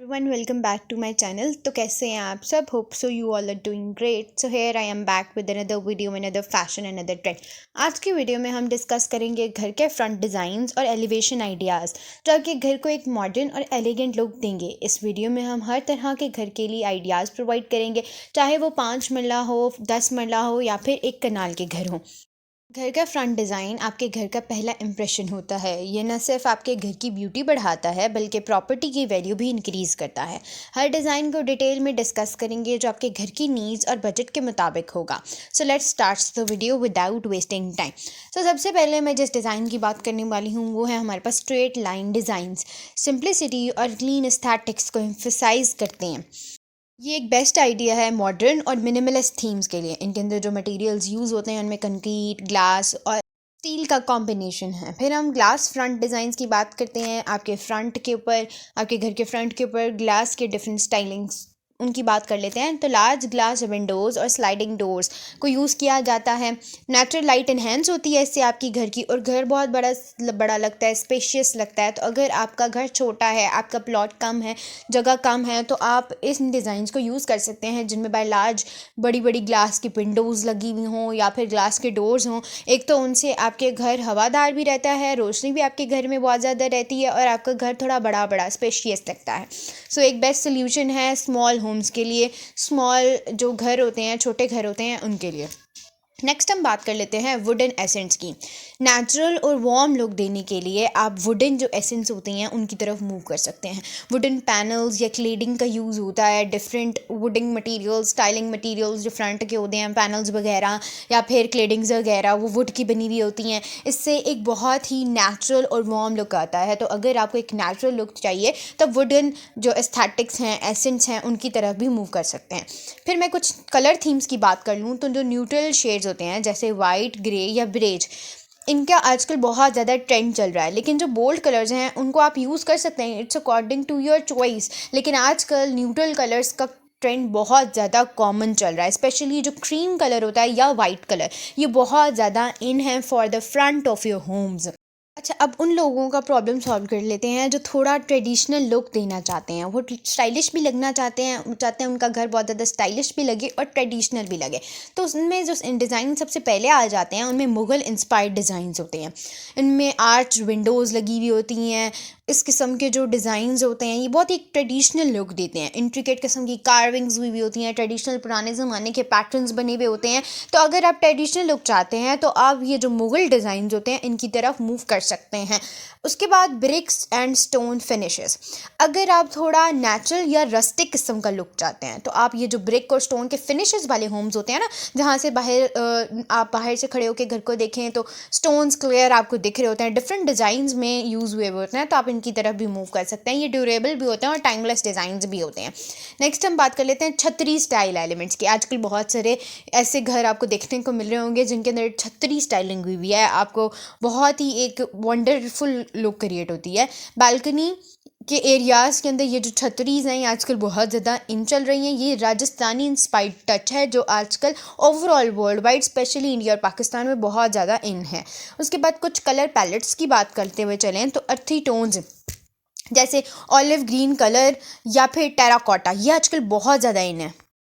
Everyone, welcome back to my channel. तो कैसे हैं आप सब? Hope so you all are doing great. So here I am back with another video, another fashion, another trend. आज की video में हम डिस्कस करेंगे घर के फ्रंट डिज़ाइंस और एलिवेशन आइडियाज़ जो आपके घर को एक मॉडर्न और एलिगेंट लुक देंगे. इस वीडियो में हम हर तरह के घर के लिए आइडियाज़ प्रोवाइड करेंगे, चाहे वो 5 मरला हो, 10 मरला हो या फिर एक कनाल के घर हो. घर का फ्रंट डिज़ाइन आपके घर का पहला इम्प्रेशन होता है. ये न सिर्फ आपके घर की ब्यूटी बढ़ाता है बल्कि प्रॉपर्टी की वैल्यू भी इंक्रीज़ करता है. हर डिज़ाइन को डिटेल में डिस्कस करेंगे जो आपके घर की नीड्स और बजट के मुताबिक होगा. So let's start the video without wasting time. So सबसे पहले मैं जिस डिज़ाइन की बात करने वाली हूँ वो है हमारे पास स्ट्रेट लाइन डिज़ाइंस. सिंप्लिसिटी और क्लीन एस्थेटिक्स को एम्फसाइज करते हैं. ये एक बेस्ट आइडिया है मॉडर्न और मिनिमलिस्ट थीम्स के लिए. इनके अंदर जो मटेरियल्स यूज़ होते हैं उनमें कंक्रीट, ग्लास और स्टील का कॉम्बिनेशन है. फिर हम ग्लास फ्रंट डिज़ाइंस की बात करते हैं. आपके घर के फ्रंट के ऊपर ग्लास के डिफरेंट स्टाइलिंग्स उनकी बात कर लेते हैं. तो लार्ज ग्लास विंडोज़ और स्लाइडिंग डोर्स को यूज़ किया जाता है. नेचुरल लाइट इन्हेंस होती है इससे आपकी घर की, और घर बहुत बड़ा लगता है, स्पेशियस लगता है. तो अगर आपका घर छोटा है, आपका प्लॉट कम है, जगह कम है, तो आप इन डिज़ाइंस को यूज़ कर सकते हैं जिनमें बाय लार्ज बड़ी बड़ी ग्लास की विंडोज़ लगी हुई हों या फिर ग्लास के डोर्स हों. एक तो उनसे आपके घर हवादार भी रहता है, रोशनी भी आपके घर में बहुत ज़्यादा रहती है और आपका घर थोड़ा बड़ा स्पेशियस लगता है. सो एक बेस्ट सोल्यूशन है स्मॉल होम्स के लिए, स्मॉल जो घर होते हैं, छोटे घर होते हैं, उनके लिए. नेक्स्ट हम बात कर लेते हैं वुडन एसेंट्स की. नेचुरल और वार्म लुक देने के लिए आप वुडन जो एसेंट्स होते हैं उनकी तरफ मूव कर सकते हैं. वुडन पैनल्स या क्लेडिंग का यूज़ होता है. डिफरेंट वुडिंग मटेरियल्स, स्टाइलिंग मटेरियल्स जो फ्रंट के होते हैं, पैनल्स वगैरह या फिर क्लेडिंग्स वगैरह, वो वुड की बनी हुई होती हैं. इससे एक बहुत ही नेचुरल और वार्म लुक आता है. तो अगर आपको एक नेचुरल लुक चाहिए तो वुडन जो एस्थेटिक्स हैं, एसेंट्स हैं, उनकी तरफ भी मूव कर सकते हैं. फिर मैं कुछ कलर थीम्स की बात कर लूँ तो जो न्यूट्रल शेड्स होते हैं जैसे वाइट, ग्रे या बेज, इनका आजकल बहुत ज़्यादा ट्रेंड चल रहा है. लेकिन जो बोल्ड कलर्स हैं उनको आप यूज़ कर सकते हैं, it's according to your choice. लेकिन आजकल न्यूट्रल कलर्स का ट्रेंड बहुत ज़्यादा कॉमन चल रहा है. स्पेशली जो क्रीम कलर होता है या वाइट कलर, ये बहुत ज़्यादा इन है for the front of your homes. अच्छा, अब उन लोगों का प्रॉब्लम सॉल्व कर लेते हैं जो थोड़ा ट्रेडिशनल लुक देना चाहते हैं. वो स्टाइलिश भी लगना चाहते हैं उनका घर बहुत ज़्यादा स्टाइलिश भी लगे और ट्रेडिशनल भी लगे. तो उसमें जो डिज़ाइन सबसे पहले आ जाते हैं उनमें मुग़ल इंस्पायर्ड डिज़ाइंस होते हैं. इनमें आर्च विंडोज़ लगी हुई होती हैं. इस किस्म के जो डिज़ाइंस होते हैं ये बहुत ही ट्रेडिशनल लुक देते हैं. इंट्रिकेट किस्म की कार्विंग्स हुई होती हैं, ट्रेडिशनल पुराने ज़माने के पैटर्न्स बने हुए होते हैं. तो अगर आप ट्रेडिशनल लुक चाहते हैं तो आप ये जो मुग़ल डिज़ाइंस होते हैं इनकी तरफ मूव कर सकते हैं. उसके बाद ब्रिक्स एंड स्टोन फिनिशेस. अगर आप थोड़ा नेचुरल या रस्टिक किस्म का लुक चाहते हैं तो आप ये जो ब्रिक और स्टोन के फिनिशेस वाले होम्स होते हैं ना, जहाँ से आप बाहर से खड़े होकर घर को देखें तो स्टोन्स क्लियर आपको दिख रहे होते हैं, डिफरेंट डिज़ाइंस में यूज़ हुए होते हैं, तो आप इनकी तरफ भी मूव कर सकते हैं. ये ड्यूरेबल भी होते हैं और टाइमलेस डिज़ाइंस भी होते हैं. नेक्स्ट हम बात कर लेते हैं छतरी स्टाइल एलिमेंट्स की. आजकल बहुत सारे ऐसे घर आपको देखने को मिल रहे होंगे जिनके अंदर छतरी स्टाइलिंग हुई है. आपको बहुत ही एक वंडरफुल लुक क्रिएट होती है. बालकनी के एरियाज़ के अंदर ये जो छतरीज़ हैं ये आजकल बहुत ज़्यादा इन चल रही हैं. ये राजस्थानी इंस्पायर्ड टच है जो आजकल overall world wide, specially India और पाकिस्तान में बहुत ज़्यादा इन है. उसके बाद कुछ कलर पैलेट्स की बात करते हुए चलें तो अर्थी टोन्स जैसे ऑलिव ग्रीन कलर या फिर टेराकोटा, ये आजकल बहुत ज़्यादा इन है.